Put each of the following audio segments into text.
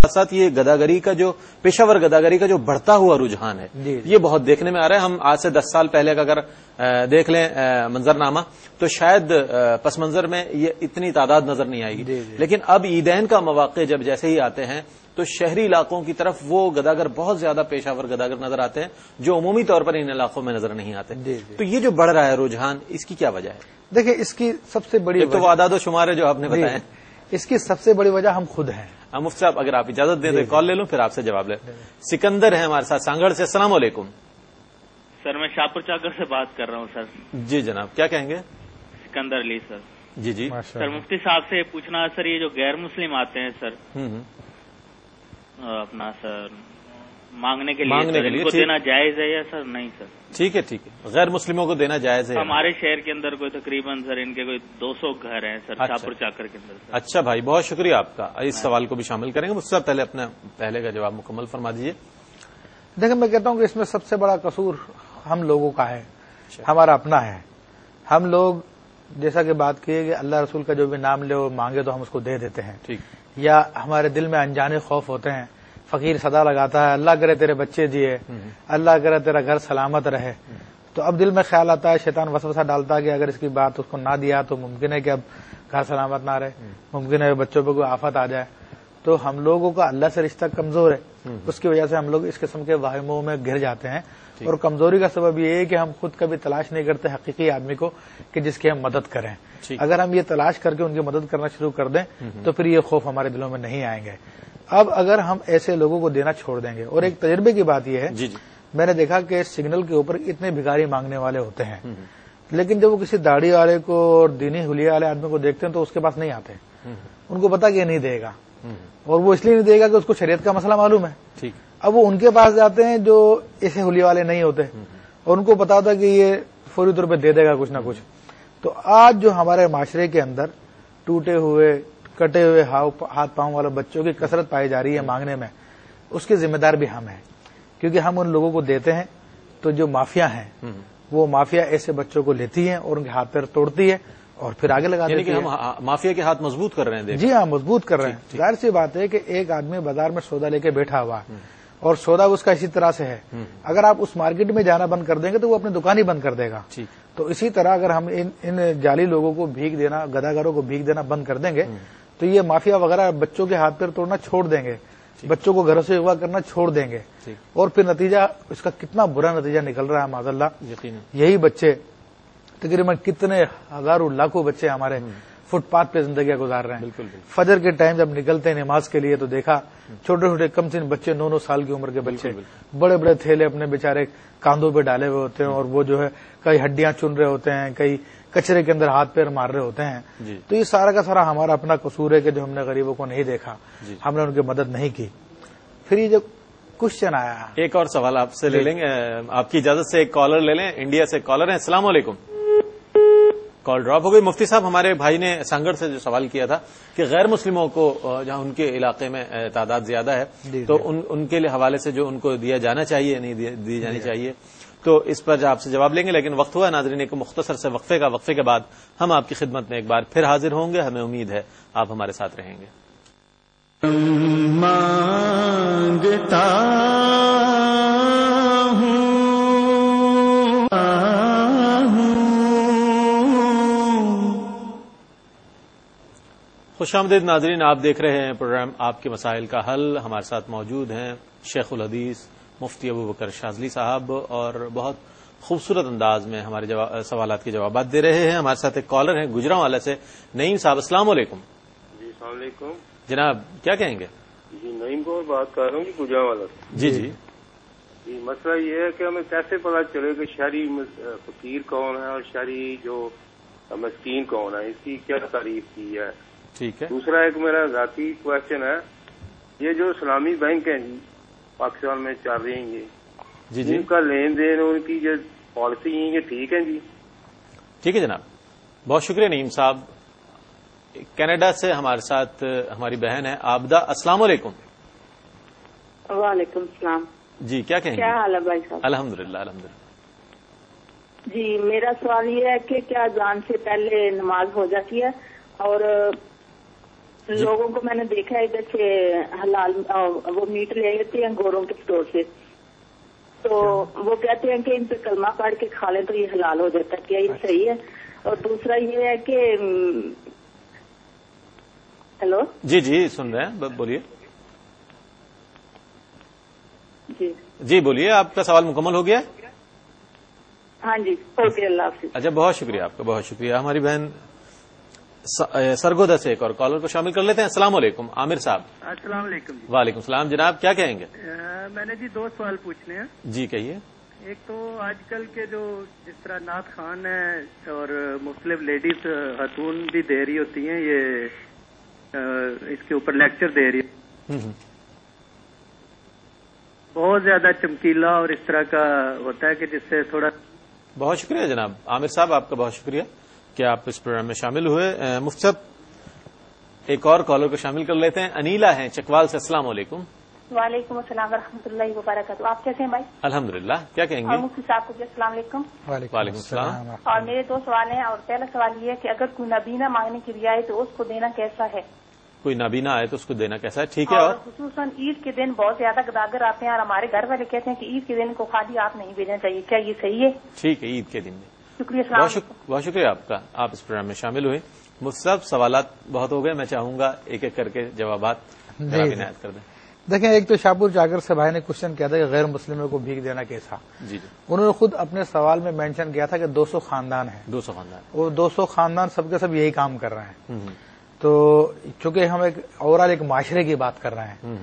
ساتھ یہ گداگری کا جو پیشہ ور گداگری کا جو بڑھتا ہوا رجحان ہے یہ بہت دیکھنے میں آ رہا ہے. ہم آج سے 10 سال پہلے کا اگر دیکھ لیں منظرنامہ تو شاید پس منظر میں یہ اتنی تعداد نظر نہیں آئے گی, لیکن اب عیدین کا مواقع جب جیسے ہی آتے ہیں تو شہری علاقوں کی طرف وہ گداگر بہت زیادہ پیشہ ور گداگر نظر آتے ہیں جو عمومی طور پر ان علاقوں میں نظر نہیں آتے. تو یہ جو بڑھ رہا ہے رجحان, اس کی کیا وجہ ہے؟ دیکھیں اس کی سب سے بڑی تو اعداد و شمار ہے جو آپ نے بتایا, اس کی سب سے بڑی وجہ ہم خود ہیں. مفتی صاحب اگر آپ اجازت دیں تو کال لے لوں پھر آپ سے جواب لیں. سکندر ہے ہمارے ساتھ سانگڑ سے. السلام علیکم سر. میں شاہپور چاکر سے بات کر رہا ہوں سر. جی جناب, کیا کہیں گے؟ سکندر علی سر. جی جی سر, مفتی صاحب سے پوچھنا ہے سر, یہ جو غیر مسلم آتے ہیں سر اپنا سر مانگنے کے لیے کو دینا جائز ہے یا سر نہیں سر؟ ٹھیک ہے ٹھیک ہے, غیر مسلموں کو دینا جائز ہے. ہمارے شہر کے اندر کوئی تقریباً سر ان کے کوئی 200 گھر ہیں سر شاہپور چاکر کے اندر. اچھا بھائی, بہت شکریہ آپ کا. اس سوال کو بھی شامل کریں گے. مجھ سے پہلے اپنا پہلے کا جواب مکمل فرما دیجیے. دیکھیں میں کہتا ہوں کہ اس میں سب سے بڑا قصور ہم لوگوں کا ہے, ہمارا اپنا ہے. ہم لوگ جیسا کہ بات کی ہے کہ اللہ رسول کا جو بھی نام لے وہ مانگے تو ہم اس کو دے دیتے ہیں, یا ہمارے دل میں انجانے خوف ہوتے ہیں. فقیر صدا لگاتا ہے اللہ کرے تیرے بچے جیے, اللہ کرے تیرا گھر سلامت رہے, تو اب دل میں خیال آتا ہے, شیطان وسوسہ ڈالتا ہے کہ اگر اس کی بات اس کو نہ دیا تو ممکن ہے کہ اب گھر سلامت نہ رہے, ممکن ہے بچوں پہ کوئی آفت آ جائے. تو ہم لوگوں کا اللہ سے رشتہ کمزور ہے, اس کی وجہ سے ہم لوگ اس قسم کے واہموں میں گر جاتے ہیں. اور کمزوری کا سبب یہ ہے کہ ہم خود کبھی تلاش نہیں کرتے حقیقی آدمی کو کہ جس کی ہم مدد کریں. اگر ہم یہ تلاش کر کے ان کی مدد کرنا شروع کر دیں تو پھر یہ خوف ہمارے دلوں میں نہیں آئیں گے. اب اگر ہم ایسے لوگوں کو دینا چھوڑ دیں گے, اور ایک تجربے کی بات یہ ہے, میں نے دیکھا کہ سگنل کے اوپر اتنے بھکاری مانگنے والے ہوتے ہیں, لیکن جب وہ کسی داڑھی والے کو اور دینی حلیہ والے آدمی کو دیکھتے ہیں تو اس کے پاس نہیں آتے. ان کو پتا کہ یہ نہیں دے گا, اور وہ اس لیے نہیں دے گا کہ اس کو شریعت کا مسئلہ معلوم ہے. اب وہ ان کے پاس جاتے ہیں جو ایسے حلیہ والے نہیں ہوتے, اور ان کو پتا ہوتا کہ یہ فوری طور پہ دے دے گا کچھ نہ کچھ. تو آج جو ہمارے معاشرے کے اندر ٹوٹے ہوئے کٹے ہوئے ہاتھ پاؤں والے بچوں کی کثرت پائی جا رہی ہے مانگنے میں, اس کے ذمہ دار بھی ہم ہیں, کیونکہ ہم ان لوگوں کو دیتے ہیں تو جو مافیا ہیں وہ مافیا ایسے بچوں کو لیتی ہیں اور ان کے ہاتھ پیر توڑتی ہے اور پھر آگے لگا دیتی ہے. ہم مافیا کے ہاتھ مضبوط کر رہے ہیں. جی ہاں, مضبوط کر رہے ہیں. ظاہر سی بات ہے کہ ایک آدمی بازار میں سودا لے کے بیٹھا ہوا ہے اور سودا اس کا اسی طرح سے ہے, اگر آپ اس مارکیٹ میں جانا بند کر دیں گے تو وہ اپنی دکان ہی بند کر دے گا. تو اسی طرح اگر ہم ان جعلی لوگوں کو بھیک دینا, گداگروں کو بھیک دینا بند کر دیں گے تو یہ مافیا وغیرہ بچوں کے ہاتھ پیر توڑنا چھوڑ دیں گے, بچوں کو گھروں سے اغوا کرنا چھوڑ دیں گے, اور پھر نتیجہ اس کا کتنا برا نتیجہ نکل رہا ہے معاذاللہ. یہی بچے تقریباً کتنے ہزاروں لاکھوں بچے ہمارے فٹ پاتھ پہ زندگیاں گزار رہے ہیں. فجر کے ٹائم جب نکلتے ہیں نماز کے لیے تو دیکھا چھوٹے چھوٹے کم سن بچے 9-9 سال کی عمر کے بچے بڑے بڑے تھیلے اپنے بیچارے کاندھوں پہ ڈالے ہوئے ہوتے ہیں, اور وہ جو ہے کئی ہڈیاں چن رہے ہوتے ہیں, کئی کچرے کے اندر ہاتھ پیر مار رہے ہوتے ہیں. تو یہ سارا کا سارا ہمارا اپنا قصور ہے کہ جو ہم نے غریبوں کو نہیں دیکھا, ہم نے ان کی مدد نہیں کی. پھر یہ جو کوشچن آیا, ایک اور سوال آپ سے لے لیں گے, آپ کی اجازت سے ایک کالر لے لیں. انڈیا سے کالر ہیں. السلام علیکم. کال ڈراپ ہو گئی. مفتی صاحب ہمارے بھائی نے سانگڑ سے جو سوال کیا تھا کہ غیر مسلموں کو جہاں ان کے علاقے میں تعداد زیادہ ہے تو ان کے حوالے سے جو ان کو دیا جانا چاہیے نہیں دی جانی چاہیے, تو اس پر آپ سے جواب لیں گے. لیکن وقت ہوا ناظرین ایک مختصر سے وقفے کے بعد ہم آپ کی خدمت میں ایک بار پھر حاضر ہوں گے. ہمیں امید ہے آپ ہمارے ساتھ رہیں گے. مانگتا خوش آمدید ناظرین, آپ دیکھ رہے ہیں پروگرام آپ کے مسائل کا حل. ہمارے ساتھ موجود ہیں شیخ الحدیث مفتی ابوبکر شاذلی صاحب, اور بہت خوبصورت انداز میں ہمارے سوالات کے جوابات دے رہے ہیں. ہمارے ساتھ ایک کالر ہیں گجرانوالہ سے, نعیم صاحب. السلام علیکم. جی السلام علیکم جناب, کیا کہیں گے؟ جی نعیم کو بات کر رہا ہوں گجرانوالہ سے. جی جی جی مسئلہ یہ ہے کہ ہمیں کیسے پتا چلے کہ شہری فقیر کون ہے اور شہری جو مسکین کون ہے, اس کی کیا تعریف کی ہے. ٹھیک ہے. دوسرا ایک میرا ذاتی کوشچن ہے, یہ جو اسلامی بینک ہیں جی پاکستان میں چل رہی ہیں, جی ان کا لین دین ان کی جو پالیسی ہیں یہ ٹھیک ہے جی؟ ٹھیک ہے جناب, بہت شکریہ نعیم صاحب. کینیڈا سے ہمارے ساتھ ہماری بہن ہے عابدہ. السلام علیکم. وعلیکم السلام. جی کیا کہیں گے؟ کیا حال ہے بھائی صاحب؟ الحمدللہ الحمدللہ. جی میرا سوال یہ ہے کہ کیا اذان سے پہلے نماز ہو جاتی ہے, اور لوگوں کو میں نے دیکھا ہے ادھر سے حلال وہ میٹ لے لیتے ہیں گوروں کے اسٹور سے، تو وہ کہتے ہیں کہ ان پہ کلمہ پڑھ کے کھا لیں تو یہ حلال ہو جاتا ہے، کیا یہ صحیح ہے؟ اور دوسرا یہ ہے کہ ہیلو جی سن رہے ہیں، بولیے. جی بولیے، آپ کا سوال مکمل ہو گیا؟ ہاں جی، اوکے، اللہ حافظ. اچھا، بہت شکریہ آپ کا، بہت شکریہ. ہماری بہن سرگودا سے ایک اور کالر کو شامل کر لیتے ہیں. السلام علیکم عامر صاحب. السلام علیکم. وعلیکم السلام جناب، کیا کہیں گے؟ میں نے جی 2 سوال پوچھنے ہیں. جی کہیے. ایک تو آج کل کے جو جس طرح نعت خان ہیں اور مختلف لیڈیز خاتون بھی دے رہی ہوتی ہیں، یہ اس کے اوپر لیکچر دے رہی ہے، بہت زیادہ چمکیلا اور اس طرح کا ہوتا ہے کہ جس سے تھوڑا. بہت شکریہ جناب عامر صاحب، آپ کا بہت شکریہ کہ آپ اس پروگرام میں شامل ہوئے. مفتی صاحب ایک اور کالر کو شامل کر لیتے ہیں. انیلا ہیں چکوال سے. السلام علیکم. وعلیکم السلام ورحمۃ اللہ وبرکاتہ. آپ کیسے ہیں بھائی؟ الحمدللہ. کیا کہیں اور گے؟ مفتی صاحب کو بھی السلام علیکم. وعلیکم السلام. اور میرے 2 سوال ہیں، اور پہلا سوال یہ ہے کہ اگر کوئی نبینہ مانگنے کی رعایت ہے تو اس کو دینا کیسا ہے؟ کوئی نابینا آئے تو اس کو دینا کیسا ہے؟ ٹھیک ہے. اور اور خصوصاً عید کے دن بہت زیادہ گداگر آتے ہیں اور ہمارے گھر والے کہتے ہیں کہ عید کے دن کو خالی آپ نہیں بھیجنا چاہیے، کیا یہ صحیح ہے؟ ٹھیک ہے، عید کے دن میں. شکریہ. السلام علیکم. بہت شکریہ آپ کا، آپ اس پروگرام میں شامل ہوئے. مفتی صاحب سوالات بہت ہو گئے، میں چاہوں گا ایک ایک کر کے جوابات عنایت کر دیں. دیکھیں، ایک تو شاہپور چاکر سے بھائی نے کوشچن کیا تھا کہ غیر مسلموں کو بھیک دینا کیسا. جی انہوں نے خود اپنے سوال میں مینشن کیا تھا کہ 200 خاندان ہیں. 200 خاندان. وہ 200 خاندان سب کے سب یہی کام کر رہے ہیں. تو چونکہ ہم ایک اوورآل ایک معاشرے کی بات کر رہے ہیں،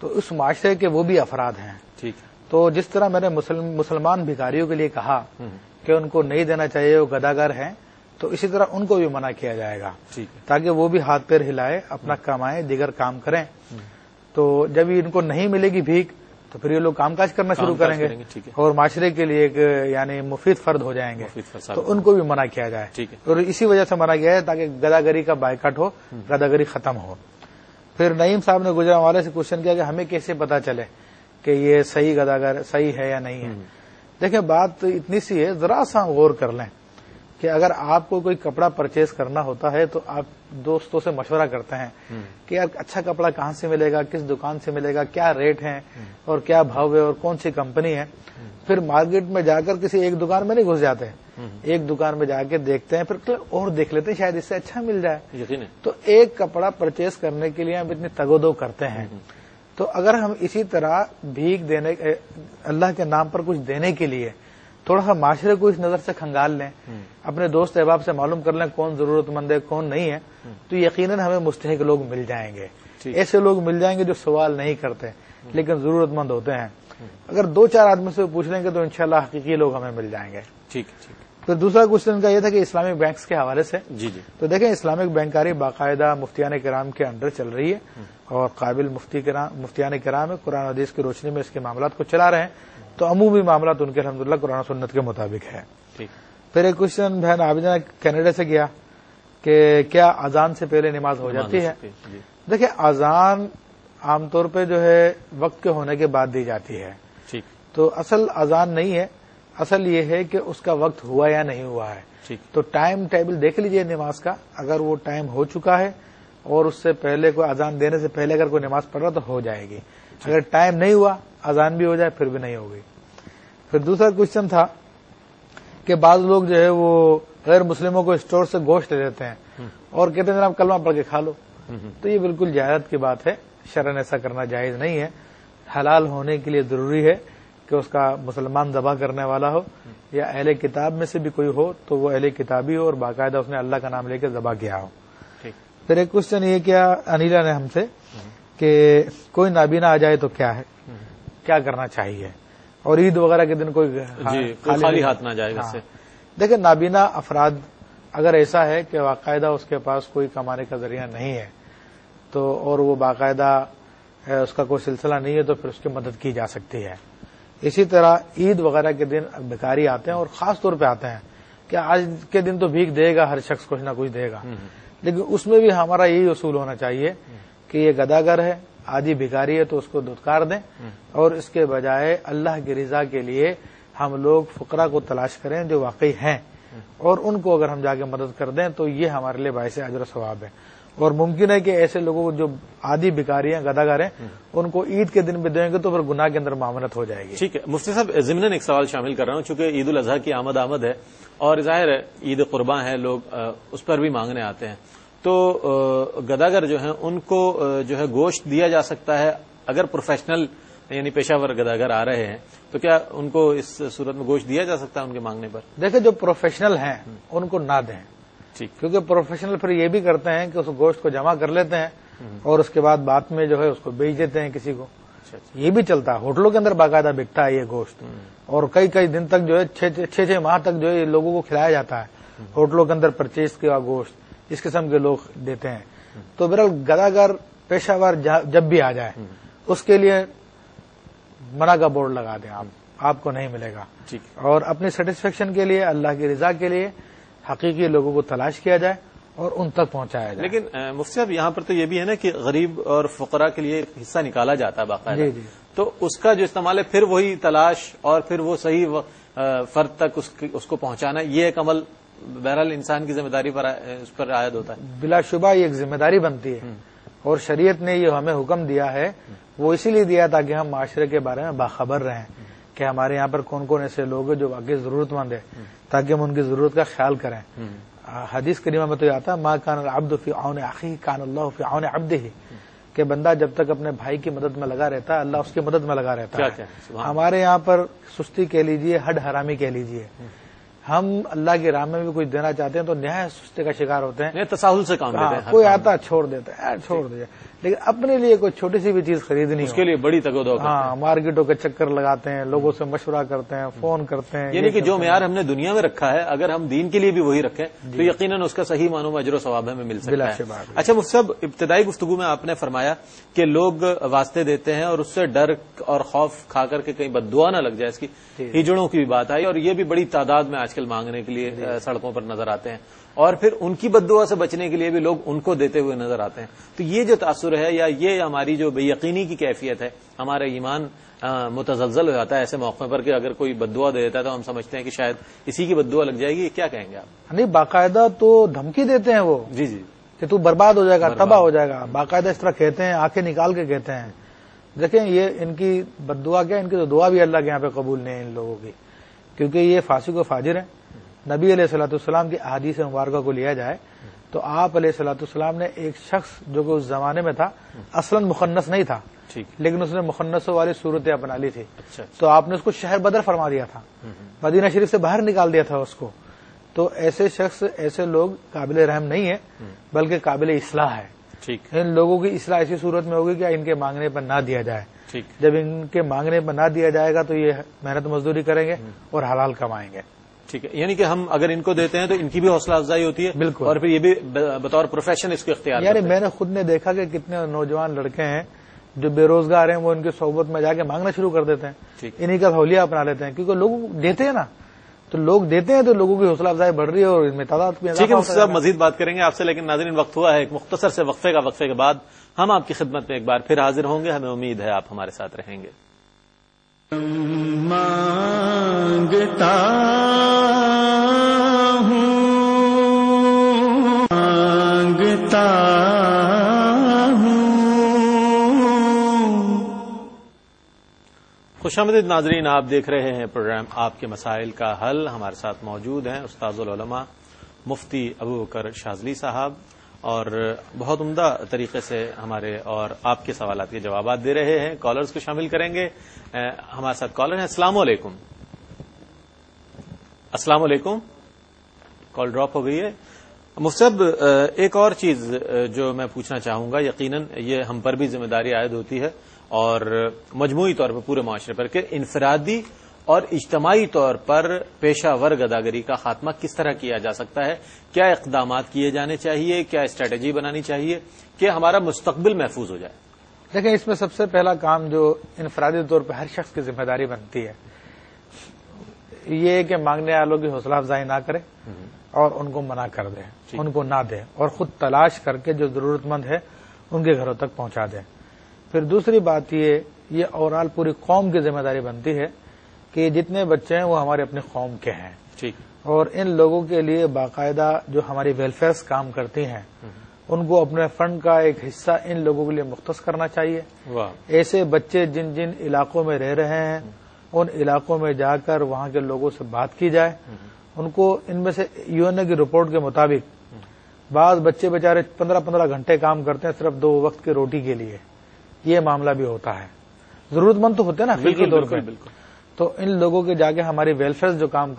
تو اس معاشرے کے وہ بھی افراد ہیں. ٹھیک ہے. تو جس طرح میں نے مسلمان بھکاریوں کے لیے کہا کہ ان کو نہیں دینا چاہیے، وہ گداگر ہیں، تو اسی طرح ان کو بھی منع کیا جائے گا تاکہ وہ بھی ہاتھ پیر ہلائے، اپنا کمائیں، دیگر کام کریں. تو جب ان کو نہیں ملے گی بھیک تو پھر یہ لوگ کام کاج کرنا شروع کریں گے اور معاشرے کے لیے ایک یعنی مفید فرد ہو جائیں گے، تو ان کو بھی منع کیا جائے. اور اسی وجہ سے منع کیا ہے تاکہ گداگری کا بائیکاٹ ہو، گداگری ختم ہو. پھر نعیم صاحب نے گجرانوالے سے کوشچن کیا کہ ہمیں کیسے پتا چلے کہ یہ صحیح گداگر صحیح ہے یا نہیں ہے. دیکھیں، بات اتنی سی ہے، ذرا سا غور کر لیں کہ اگر آپ کو کوئی کپڑا پرچیز کرنا ہوتا ہے تو آپ دوستوں سے مشورہ کرتے ہیں کہ یار اچھا کپڑا کہاں سے ملے گا، کس دکان سے ملے گا، کیا ریٹ ہے اور کیا بھاؤ ہے اور کون سی کمپنی ہے. پھر مارکیٹ میں جا کر کسی ایک دکان میں نہیں گھس جاتے، ایک دکان میں جا کے دیکھتے ہیں، پھر اور دیکھ لیتے ہیں شاید اس سے اچھا مل جائے. تو ایک کپڑا پرچیز کرنے کے لیے ہم اتنی تگودو کرتے ہیں. تو اگر ہم اسی طرح بھیک دینے، اللہ کے نام پر کچھ دینے کے لیے تھوڑا سا معاشرے کو اس نظر سے کھنگال لیں، اپنے دوست احباب سے معلوم کر لیں کون ضرورت مند ہے کون نہیں ہے، تو یقیناً ہمیں مستحق لوگ مل جائیں گے. ایسے لوگ مل جائیں گے جو سوال نہیں کرتے لیکن ضرورت مند ہوتے ہیں. اگر 2-4 آدمی سے پوچھ لیں گے تو انشاءاللہ حقیقی لوگ ہمیں مل جائیں گے. ٹھیک. پھر دوسرا کوشچن کا یہ تھا کہ اسلامک بینکس کے حوالے سے. جی تو دیکھیں، اسلامک بینکاری باقاعدہ مفتیان کرام کے انڈر چل رہی ہے اور قابل مفتیان کرام قرآن حدیث کی روشنی میں اس کے معاملات کو چلا رہے ہیں. تو عمومی معاملات ان کے الحمدللہ قرآن و سنت کے مطابق ہے. پھر ایک کوشچن بہن عابدہ کینیڈا سے کیا کہ کیا اذان سے پہلے نماز ہو جاتی ہے. دیکھیں، اذان عام طور پہ جو ہے وقت کے ہونے کے بعد دی جاتی ہے. تو اصل اذان نہیں ہے، اصل یہ ہے کہ اس کا وقت ہوا یا نہیں ہوا ہے. تو ٹائم ٹیبل دیکھ لیجئے نماز کا، اگر وہ ٹائم ہو چکا ہے اور اس سے پہلے کوئی اذان دینے سے پہلے اگر کوئی نماز پڑھ رہا تو ہو جائے گی. اگر ٹائم نہیں ہوا، اذان بھی ہو جائے پھر بھی نہیں ہوگی. پھر دوسرا کوشچن تھا کہ بعض لوگ جو ہے وہ غیر مسلموں کو اسٹور سے گوشت لے لیتے ہیں اور کہتے ہیں جناب کلمہ پڑھ کے کھا لو. تو یہ بالکل جہالت کی بات ہے، شرعاً ایسا کرنا جائز نہیں ہے. حلال ہونے کے لیے ضروری ہے کہ اس کا مسلمان ذبح کرنے والا ہو یا اہل کتاب میں سے بھی کوئی ہو تو وہ اہل کتابی ہو اور باقاعدہ اس نے اللہ کا نام لے کے ذبح کیا ہو. پھر ایک کوشچن یہ کیا انیلا نے ہم سے کہ کوئی نابینا آ جائے تو کیا کرنا چاہیے، اور عید وغیرہ کے دن کوئی خالی ہاتھ نہ جائے. دیکھیں، نابینا افراد اگر ایسا ہے کہ باقاعدہ اس کے پاس کوئی کمانے کا ذریعہ نہیں ہے تو اور وہ باقاعدہ اس کا کوئی سلسلہ نہیں ہے تو پھر اس کی مدد کی جا سکتی ہے. اسی طرح عید وغیرہ کے دن بھکاری آتے ہیں اور خاص طور پہ آتے ہیں کہ آج کے دن تو بھیک دے گا، ہر شخص کچھ نہ کچھ دے گا، لیکن اس میں بھی ہمارا یہی اصول ہونا چاہیے کہ یہ گداگر ہے، آدھی بھکاری ہے تو اس کو دھتکار دیں اور اس کے بجائے اللہ کی رضا کے لیے ہم لوگ فقراء کو تلاش کریں جو واقعی ہیں اور ان کو اگر ہم جا کے مدد کر دیں تو یہ ہمارے لیے باعث اجر و ثواب ہے. اور ممکن ہے کہ ایسے لوگوں کو جو عادی بھکاری ہیں گداگر ہیں ان کو عید کے دن بھی دیں گے تو پھر گناہ کے اندر معاملت ہو جائے گی. ٹھیک ہے مفتی صاحب، ضمناً ایک سوال شامل کر رہا ہوں، چونکہ عید الاضحیٰ کی آمد ہے اور ظاہر ہے عید قرباں ہے، لوگ اس پر بھی مانگنے آتے ہیں، تو گداگر جو ہیں ان کو جو ہے گوشت دیا جا سکتا ہے اگر پروفیشنل یعنی پیشہ ور گداگر آ رہے ہیں تو کیا ان کو اس صورت میں گوشت دیا جا سکتا ہے ان کے مانگنے پر؟ دیکھیں جو پروفیشنل ہیں ان کو نہ دیں، ٹھیک، کیونکہ پروفیشنل پھر یہ بھی کرتے ہیں کہ اس گوشت کو جمع کر لیتے ہیں اور اس کے بعد میں جو ہے اس کو بیچ دیتے ہیں کسی کو. یہ بھی چلتا ہے، ہوٹلوں کے اندر باقاعدہ بکتا ہے یہ گوشت، اور کئی دن تک جو ہے 6 ماہ تک جو ہے لوگوں کو کھلایا جاتا ہے ہوٹلوں کے اندر پرچیز کیا گوشت، اس قسم کے لوگ دیتے ہیں. تو بہرحال گداگر پیشہ ور جب بھی آ جائے اس کے لیے منع کا بورڈ لگا دیں، آپ کو نہیں ملے گا. اور اپنی سیٹسفیکشن کے لیے، اللہ کی رضا کے لیے حقیقی لوگوں کو تلاش کیا جائے اور ان تک پہنچایا جائے. لیکن مفتی صاحب یہاں پر تو یہ بھی ہے نا کہ غریب اور فقراء کے لیے ایک حصہ نکالا جاتا ہے باقاعدہ، جی تو اس کا جو استعمال ہے پھر وہی تلاش اور پھر وہ صحیح فرد تک اس کو پہنچانا، یہ ایک عمل بہرحال انسان کی ذمہ داری پر اس پر عائد ہوتا ہے. بلا شبہ یہ ایک ذمہ داری بنتی ہے اور شریعت نے یہ ہمیں حکم دیا ہے، وہ اسی لیے دیا تاکہ ہم معاشرے کے بارے میں باخبر رہیں کہ ہمارے یہاں پر کون کون ایسے لوگ ہیں جو واقعی ضرورت مند ہیں، تاکہ ہم ان کی ضرورت کا خیال کریں. حدیث کریمہ میں تو یہ آتا ما کان العبد فی عون اخیہ کان اللہ فی عون عبدہ، کہ بندہ جب تک اپنے بھائی کی مدد میں لگا رہتا ہے اللہ اس کی مدد میں لگا رہتا ہے. ہمارے یہاں پر سستی کہہ لیجئے، ہڈ حرامی کہہ لیجئے، ہم اللہ کی راہ میں بھی کچھ دینا چاہتے ہیں تو نہایت سستی کا شکار ہوتے ہیں، تساہل سے کام لیتے ہیں. کوئی آتا چھوڑ دیتا ہے، چھوڑ دیا، لیکن اپنے لیے کوئی چھوٹی سی بھی چیز خریدنی اس کے لیے بڑی تگودو کرتے ہیں. مارکیٹوں کے چکر لگاتے ہیں، لوگوں سے مشورہ کرتے ہیں، فون کرتے ہیں. یعنی کہ جو معیار ہم نے دنیا میں رکھا ہے اگر ہم دین کے لیے بھی وہی رکھیں تو یقیناً اس کا صحیح معنوں میں اجر و ثواب ہمیں مل سکتا ہے. اچھا مفتی صاحب، ابتدائی گفتگو میں آپ نے فرمایا کہ لوگ واسطے دیتے ہیں اور اس سے ڈر اور خوف کھا کر کے کہیں بد دعا نہ لگ جائے، اس کی ہجڑوں کی بھی بات آئی اور یہ بھی بڑی تعداد میں آج کل مانگنے کے لیے سڑکوں پر نظر آتے ہیں، اور پھر ان کی بد دعا سے بچنے کے لیے بھی لوگ ان کو دیتے ہوئے نظر آتے ہیں. تو یہ جو تاثر ہے یا یہ ہماری جو بے یقینی کی کیفیت ہے، ہمارا ایمان متزلزل ہو جاتا ہے ایسے موقع پر کہ اگر کوئی بد دعا دے دیتا ہے تو ہم سمجھتے ہیں کہ شاید اسی کی بد دعا لگ جائے گی. کیا کہیں گے آپ؟ نہیں، باقاعدہ تو دھمکی دیتے ہیں وہ، جی کہ تو برباد ہو جائے گا، تباہ ہو جائے گا، باقاعدہ اس طرح کہتے ہیں، آنکھیں نکال کے کہتے ہیں. دیکھیں یہ ان کی بد دعا کیا، ان کی تو دعا بھی اللہ کے یہاں پہ قبول نہیں ہے ان لوگوں کی، کیونکہ یہ فاسق و فاجر ہیں. نبی علیہ الصلوۃ والسلام کی احادیث مبارکہ کو لیا جائے تو آپ علیہ الصلوۃ والسلام نے ایک شخص جو کہ اس زمانے میں تھا اصلاً مخنث نہیں تھا، لیکن اس نے مخنثوں والی صورتیں اپنا لی تھی، تو آپ نے اس کو شہر بدر فرما دیا تھا، مدینہ شریف سے باہر نکال دیا تھا اس کو. تو ایسے شخص، ایسے لوگ قابل رحم نہیں ہے بلکہ قابل اصلاح ہے. ان لوگوں کی اصلاح ایسی صورت میں ہوگی کہ ان کے مانگنے پر نہ دیا جائے. جب ان کے مانگنے پر نہ دیا جائے گا تو یہ محنت مزدوری کریں گے اور حلال کمائیں گے. ٹھیک ہے، یعنی کہ ہم اگر ان کو دیتے ہیں تو ان کی بھی حوصلہ افزائی ہوتی ہے، بالکل، اور پھر یہ بھی بطور پروفیشن اس کو اختیار یعنی میں نے خود نے دیکھا کہ کتنے نوجوان لڑکے ہیں جو بے روزگار ہیں، وہ ان کی صحبت میں جا کے مانگنا شروع کر دیتے ہیں، انہی کا حولیہ اپنا لیتے ہیں، کیونکہ لوگ دیتے ہیں نا، تو لوگ دیتے ہیں تو لوگوں کی حوصلہ افزائی بڑھ رہی ہے اور ان میں تعداد میں. ٹھیک ہے صاحب، مزید بات کریں گے آپ سے، لیکن ناظرین وقت ہوا ہے ایک مختصر سے وقفے کا. وقفے کے بعد ہم آپ کی خدمت میں ایک بار پھر حاضر ہوں گے. ہمیں امید ہے آپ ہمارے ساتھ رہیں گے. مانگتا ہوں مانگتا ہوں. خوش آمدید ناظرین، آپ دیکھ رہے ہیں پروگرام آپ کے مسائل کا حل. ہمارے ساتھ موجود ہیں استاذ العلماء مفتی ابوبکر شاذلی صاحب، اور بہت عمدہ طریقے سے ہمارے اور آپ کے سوالات کے جوابات دے رہے ہیں. کالرز کو شامل کریں گے. ہمارے ساتھ کالر ہیں. السلام علیکم. السلام علیکم. کال ڈراپ ہو گئی ہے. مفتی صاحب، ایک اور چیز جو میں پوچھنا چاہوں گا، یقیناً یہ ہم پر بھی ذمہ داری عائد ہوتی ہے اور مجموعی طور پر پورے معاشرے پر، کہ انفرادی اور اجتماعی طور پر پیشہ ور گداگری کا خاتمہ کس طرح کیا جا سکتا ہے. کیا اقدامات کیے جانے چاہیے، کیا اسٹریٹجی بنانی چاہیے کہ ہمارا مستقبل محفوظ ہو جائے؟ دیکھیں، اس میں سب سے پہلا کام جو انفرادی طور پہ ہر شخص کی ذمہ داری بنتی ہے یہ کہ مانگنے والوں کی حوصلہ افزائی نہ کرے اور ان کو منع کر دے، ان کو نہ دے، اور خود تلاش کر کے جو ضرورت مند ہے ان کے گھروں تک پہنچا دے. پھر دوسری بات یہ اوورال پوری قوم کی ذمہ داری بنتی ہے کہ جتنے بچے ہیں وہ ہمارے اپنی قوم کے ہیں، اور ان لوگوں کے لیے باقاعدہ جو ہماری ویلفیئرز کام کرتی ہیں ان کو اپنے فنڈ کا ایک حصہ ان لوگوں کے لیے مختص کرنا چاہیے. ایسے بچے جن جن علاقوں میں رہ رہے ہیں ان علاقوں میں جا کر وہاں کے لوگوں سے بات کی جائے. ان کو ان میں سے UN کی رپورٹ کے مطابق بعض بچے بیچارے 15-15 گھنٹے کام کرتے ہیں صرف 2 وقت کی روٹی کے لیے. یہ معاملہ بھی ہوتا ہے. ضرورت مند تو ہوتے ہیں نا فکری طور پہ. تو ان لوگوں کے جا کے ہماری ویلفیئر جو کام